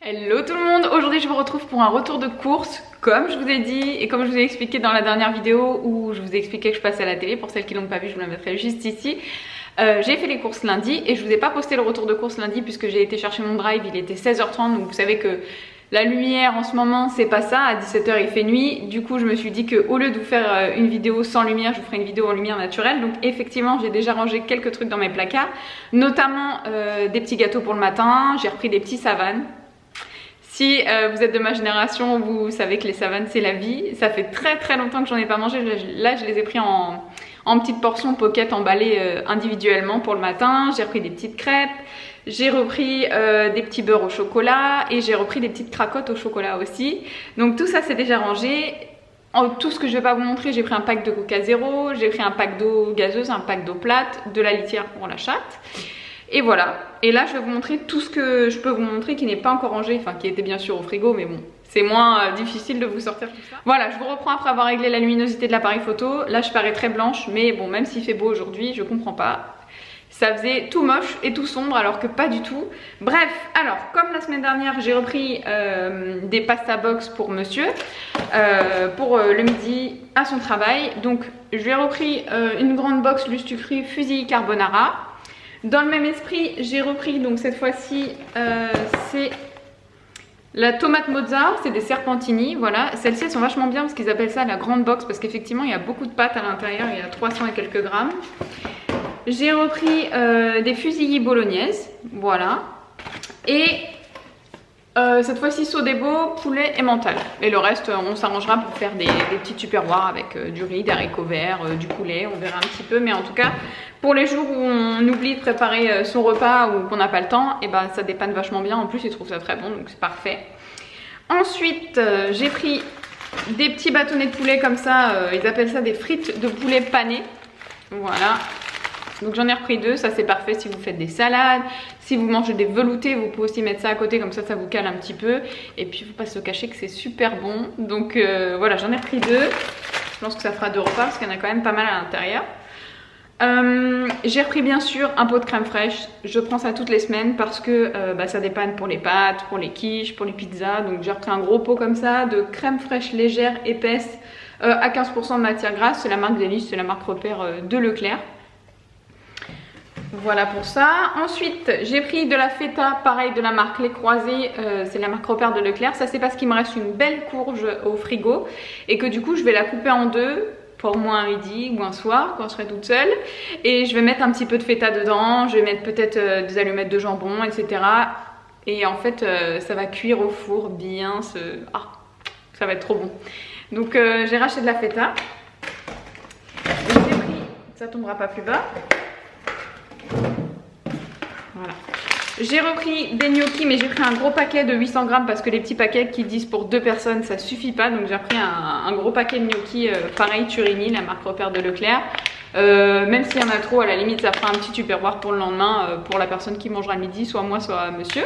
Hello tout le monde, aujourd'hui je vous retrouve pour un retour de course comme je vous ai dit et comme je vous ai expliqué dans la dernière vidéo où je vous ai expliqué que je passais à la télé. Pour celles qui l'ont pas vu, je vous la mettrai juste ici. J'ai fait les courses lundi et je vous ai pas posté le retour de course lundi puisque j'ai été chercher mon drive, il était 16h30, donc vous savez que la lumière en ce moment c'est pas ça, à 17h il fait nuit. Du coup je me suis dit que au lieu de vous faire une vidéo sans lumière, je vous ferai une vidéo en lumière naturelle. Donc effectivement j'ai déjà rangé quelques trucs dans mes placards, notamment des petits gâteaux pour le matin, j'ai repris des petits savanes. Si vous êtes de ma génération, vous savez que les savanes c'est la vie. Ça fait très longtemps que j'en ai pas mangé. Là je les ai pris en petites portions pocket emballées individuellement pour le matin. J'ai repris des petites crêpes, j'ai repris des petits beurres au chocolat et j'ai repris des petites cracottes au chocolat aussi. Donc tout ça c'est déjà rangé. Tout ce que je vais pas vous montrer, j'ai pris un pack de Coca Zéro, j'ai pris un pack d'eau gazeuse, un pack d'eau plate, de la litière pour la chatte. Et voilà, et là je vais vous montrer tout ce que je peux vous montrer qui n'est pas encore rangé, enfin qui était bien sûr au frigo, mais bon, c'est moins difficile de vous sortir tout ça. Voilà, je vous reprends après avoir réglé la luminosité de l'appareil photo. Là je parais très blanche, mais bon, même s'il fait beau aujourd'hui, je comprends pas. Ça faisait tout moche et tout sombre alors que pas du tout. Bref, alors comme la semaine dernière j'ai repris des pasta box pour monsieur pour le midi à son travail. Donc je lui ai repris une grande box Lustucru fusilli carbonara. Dans le même esprit, j'ai repris, donc cette fois-ci, c'est la tomate mozza, c'est des serpentini, voilà. Celles-ci, elles sont vachement bien parce qu'ils appellent ça la grande box parce qu'effectivement, il y a beaucoup de pâtes à l'intérieur, il y a 300 et quelques grammes. J'ai repris des fusilli bolognaises, voilà. Et cette fois-ci, sodebo, poulet et mental. Et le reste, on s'arrangera pour faire des petits tupperwares avec du riz, des haricots verts, du poulet, on verra un petit peu. Mais en tout cas, pour les jours où on oublie de préparer son repas ou qu'on n'a pas le temps, et ben ça dépanne vachement bien. En plus, ils trouvent ça très bon, donc c'est parfait. Ensuite, j'ai pris des petits bâtonnets de poulet comme ça. Ils appellent ça des frites de poulet pané. Voilà. Donc j'en ai repris deux, ça c'est parfait si vous faites des salades, si vous mangez des veloutés, vous pouvez aussi mettre ça à côté, comme ça vous cale un petit peu. Et puis il ne faut pas se cacher que c'est super bon. Donc voilà, j'en ai repris deux. Je pense que ça fera deux repas parce qu'il y en a quand même pas mal à l'intérieur. J'ai repris bien sûr un pot de crème fraîche. Je prends ça toutes les semaines parce que ça dépanne pour les pâtes, pour les quiches, pour les pizzas. Donc j'ai repris un gros pot comme ça de crème fraîche légère, épaisse, à 15% de matière grasse. C'est la marque Délice, c'est la marque repère de Leclerc. Voilà pour ça. Ensuite j'ai pris de la feta, pareil de la marque Les Croisés, c'est la marque repère de Leclerc. Ça c'est parce qu'il me reste une belle courge au frigo et que du coup je vais la couper en deux pour moi un midi ou un soir quand je serai toute seule. Et je vais mettre un petit peu de feta dedans, je vais mettre peut-être des allumettes de jambon, etc. Et en fait ça va cuire au four bien, ça va être trop bon. Donc j'ai racheté de la feta. J'ai pris, ça tombera pas plus bas. Voilà. J'ai repris des gnocchis, mais j'ai pris un gros paquet de 800 grammes parce que les petits paquets qui disent pour 2 personnes ça suffit pas. Donc j'ai pris un gros paquet de gnocchis pareil Turini, la marque repère de Leclerc. Même s'il y en a trop, à la limite ça fera un petit tupperware pour le lendemain pour la personne qui mangera le midi, soit moi soit monsieur.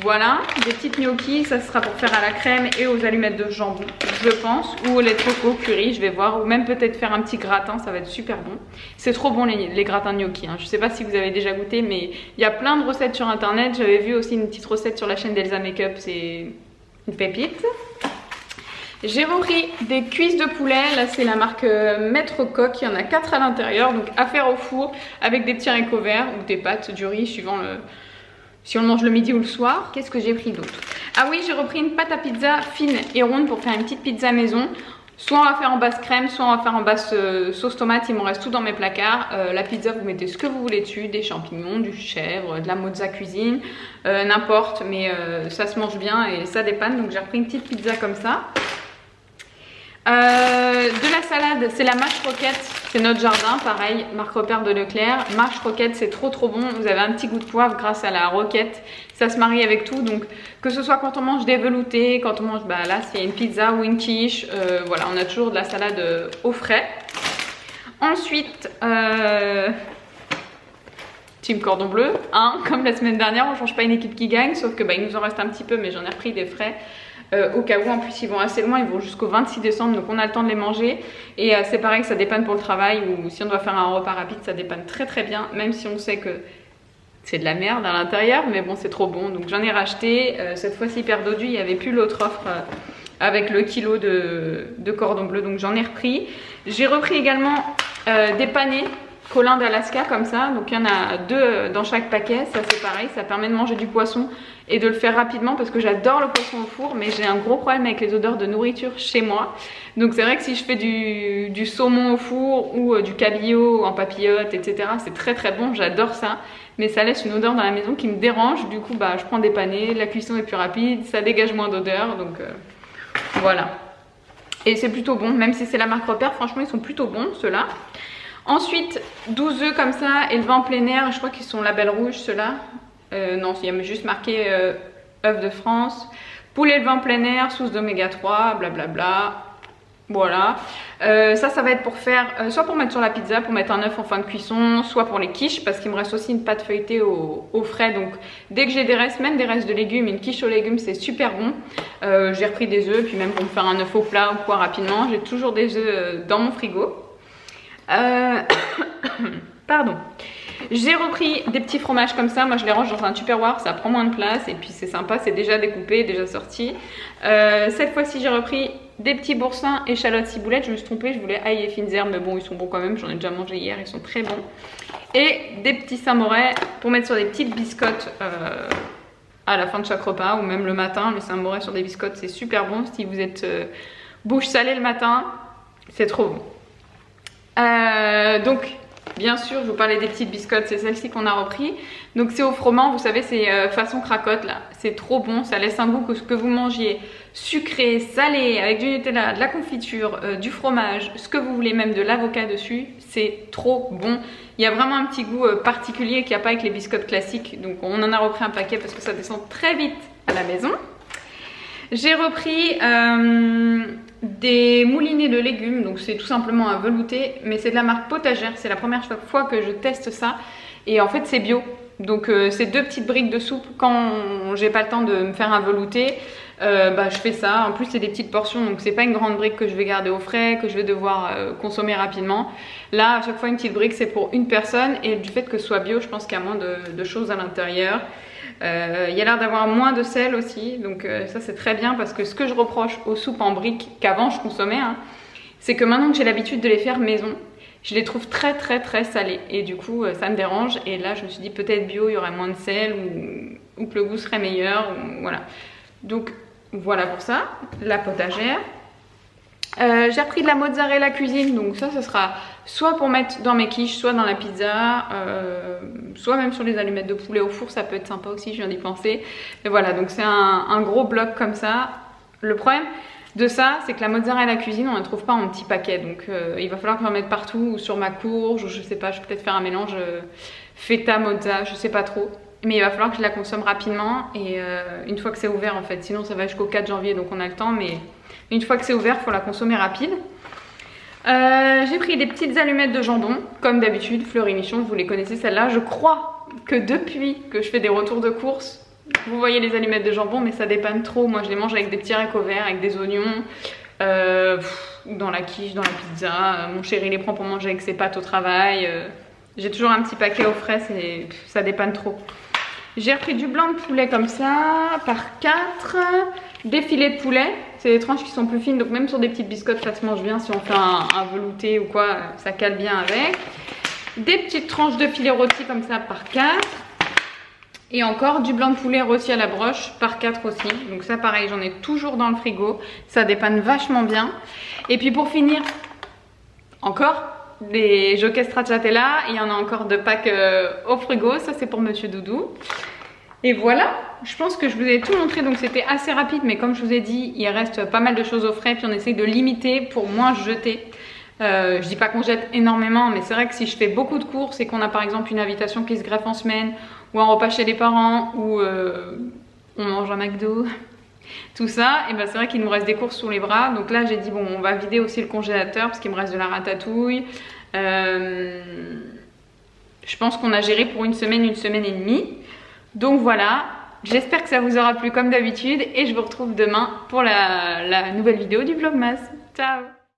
Voilà, des petites gnocchis, ça sera pour faire à la crème et aux allumettes de jambon, je pense, ou au lait de coco curry, je vais voir, ou même peut-être faire un petit gratin, ça va être super bon. C'est trop bon les gratins gnocchis, hein. Je sais pas si vous avez déjà goûté, mais il y a plein de recettes sur internet. J'avais vu aussi une petite recette sur la chaîne d'Elsa Makeup, c'est une pépite. J'ai repris des cuisses de poulet, là c'est la marque Maître Coq, il y en a 4 à l'intérieur, donc à faire au four avec des petits haricots verts ou des pâtes, du riz, suivant si on le mange le midi ou le soir. Qu'est-ce que j'ai pris d'autre? Ah oui, j'ai repris une pâte à pizza fine et ronde pour faire une petite pizza maison. Soit on va faire en basse crème, soit on va faire en basse sauce tomate. Il m'en reste tout dans mes placards. La pizza, vous mettez ce que vous voulez dessus, des champignons, du chèvre, de la mozza cuisine, n'importe, mais ça se mange bien et ça dépanne. Donc j'ai repris une petite pizza comme ça. De la salade, c'est la mâche roquette, c'est notre jardin, pareil, marque repère de Leclerc. Mâche roquette, c'est trop bon, vous avez un petit goût de poivre grâce à la roquette, ça se marie avec tout. Donc que ce soit quand on mange des veloutés, quand on mange, là s'il y a une pizza ou une quiche, voilà, on a toujours de la salade au frais. Ensuite, team cordon bleu, hein, comme la semaine dernière, on change pas une équipe qui gagne, sauf que il nous en reste un petit peu, mais j'en ai repris des frais. Au cas où, en plus ils vont assez loin, ils vont jusqu'au 26 décembre, donc on a le temps de les manger. Et c'est pareil, ça dépanne pour le travail, ou si on doit faire un repas rapide, ça dépanne très bien, même si on sait que c'est de la merde à l'intérieur, mais bon, c'est trop bon. Donc j'en ai racheté. Cette fois-ci, perdu, il n'y avait plus l'autre offre avec le kilo de cordon bleu. Donc j'en ai repris. J'ai repris également des panais Colin d'Alaska comme ça. Donc il y en a 2 dans chaque paquet. Ça c'est pareil, ça permet de manger du poisson et de le faire rapidement parce que j'adore le poisson au four, mais j'ai un gros problème avec les odeurs de nourriture chez moi. Donc c'est vrai que si je fais du saumon au four ou du cabillaud en papillote, etc., c'est très très bon, j'adore ça. Mais ça laisse une odeur dans la maison qui me dérange. Du coup, bah, je prends des panais, la cuisson est plus rapide, ça dégage moins d'odeur. Donc voilà. Et c'est plutôt bon, même si c'est la marque Repère, franchement ils sont plutôt bons ceux-là. Ensuite, 12 œufs comme ça, élevés en plein air, je crois qu'ils sont label rouge ceux-là. Non, il y a juste marqué œufs de France. Poulet élevé en plein air, source d'oméga 3, blablabla. Voilà. Ça va être pour faire, soit pour mettre sur la pizza, pour mettre un œuf en fin de cuisson, soit pour les quiches, parce qu'il me reste aussi une pâte feuilletée au frais. Donc dès que j'ai des restes, même des restes de légumes, une quiche aux légumes, c'est super bon. J'ai repris des œufs, puis même pour me faire un œuf au plat ou quoi rapidement, j'ai toujours des œufs dans mon frigo. Pardon. J'ai repris des petits fromages comme ça, moi je les range dans un tupperware, ça prend moins de place et puis c'est sympa, c'est déjà découpé, déjà sorti. Cette fois-ci j'ai repris des petits boursins, échalotes, ciboulettes, je me suis trompée, je voulais ail et fines herbes, mais bon ils sont bons quand même, j'en ai déjà mangé hier, ils sont très bons. Et des petits samouraïs pour mettre sur des petites biscottes à la fin de chaque repas ou même le matin. Les samouraïs sur des biscottes c'est super bon, si vous êtes bouche salée le matin, c'est trop bon. Donc bien sûr je vous parlais des petites biscottes, c'est celle-ci qu'on a repris. Donc c'est au froment, vous savez c'est façon cracotte là, c'est trop bon, ça laisse un goût que vous mangiez sucré, salé, avec du Nutella, de la confiture, du fromage, ce que vous voulez, même de l'avocat dessus, c'est trop bon. Il y a vraiment un petit goût particulier qu'il n'y a pas avec les biscottes classiques, donc on en a repris un paquet parce que ça descend très vite à la maison. J'ai repris des moulinets de légumes, donc c'est tout simplement un velouté, mais c'est de la marque Potagère, c'est la première fois que je teste ça et en fait c'est bio. Donc c'est 2 petites briques de soupe quand j'ai pas le temps de me faire un velouté, je fais ça. En plus c'est des petites portions, donc c'est pas une grande brique que je vais garder au frais, que je vais devoir consommer rapidement. Là à chaque fois une petite brique c'est pour une personne et du fait que ce soit bio je pense qu'il y a moins de choses à l'intérieur. Il y a l'air d'avoir moins de sel aussi, donc ça c'est très bien parce que ce que je reproche aux soupes en briques qu'avant je consommais, c'est que maintenant que j'ai l'habitude de les faire maison, je les trouve très salés et du coup ça me dérange. Et là je me suis dit peut-être bio il y aurait moins de sel ou que le goût serait meilleur, voilà. Donc voilà pour ça, la potagère. J'ai repris de la mozzarella cuisine, donc ça sera soit pour mettre dans mes quiches, soit dans la pizza, soit même sur les allumettes de poulet au four, ça peut être sympa aussi, je viens d'y penser. Et voilà, donc c'est un gros bloc comme ça. Le problème de ça, c'est que la mozzarella cuisine, on ne la trouve pas en petits paquets, donc il va falloir que j'en mette partout, ou sur ma courge, ou je sais pas, je vais peut-être faire un mélange feta, mozza, je sais pas trop. Mais il va falloir que je la consomme rapidement et une fois que c'est ouvert en fait, sinon ça va jusqu'au 4 janvier, donc on a le temps, mais une fois que c'est ouvert, il faut la consommer rapide. J'ai pris des petites allumettes de jambon, comme d'habitude, Fleury Michon, vous les connaissez celles-là. Je crois que depuis que je fais des retours de course, vous voyez les allumettes de jambon, mais ça dépanne trop. Moi je les mange avec des petits haricots verts, avec des oignons, dans la quiche, dans la pizza. Mon chéri les prend pour manger avec ses pâtes au travail. J'ai toujours un petit paquet au frais, ça dépanne trop. J'ai repris du blanc de poulet comme ça, par 4, des filets de poulet. C'est des tranches qui sont plus fines, donc même sur des petites biscottes, ça se mange bien. Si on fait un velouté ou quoi, ça cale bien avec. Des petites tranches de filet rôti comme ça, par 4. Et encore du blanc de poulet rôti à la broche, par 4 aussi. Donc ça pareil, j'en ai toujours dans le frigo. Ça dépanne vachement bien. Et puis pour finir, encore des jokers stracciatella, il y en a encore 2 packs au frigo, ça c'est pour Monsieur Doudou. Et voilà, je pense que je vous ai tout montré, donc c'était assez rapide, mais comme je vous ai dit, il reste pas mal de choses au frais, puis on essaye de limiter pour moins jeter. Je dis pas qu'on jette énormément, mais c'est vrai que si je fais beaucoup de courses et qu'on a par exemple une invitation qui se greffe en semaine, ou un repas chez les parents, ou on mange un McDo, tout ça, et ben c'est vrai qu'il nous reste des courses sous les bras. Donc là j'ai dit bon, on va vider aussi le congélateur parce qu'il me reste de la ratatouille. Je pense qu'on a géré pour une semaine et demie. Donc voilà, j'espère que ça vous aura plu comme d'habitude et je vous retrouve demain pour la nouvelle vidéo du Vlogmas. Ciao!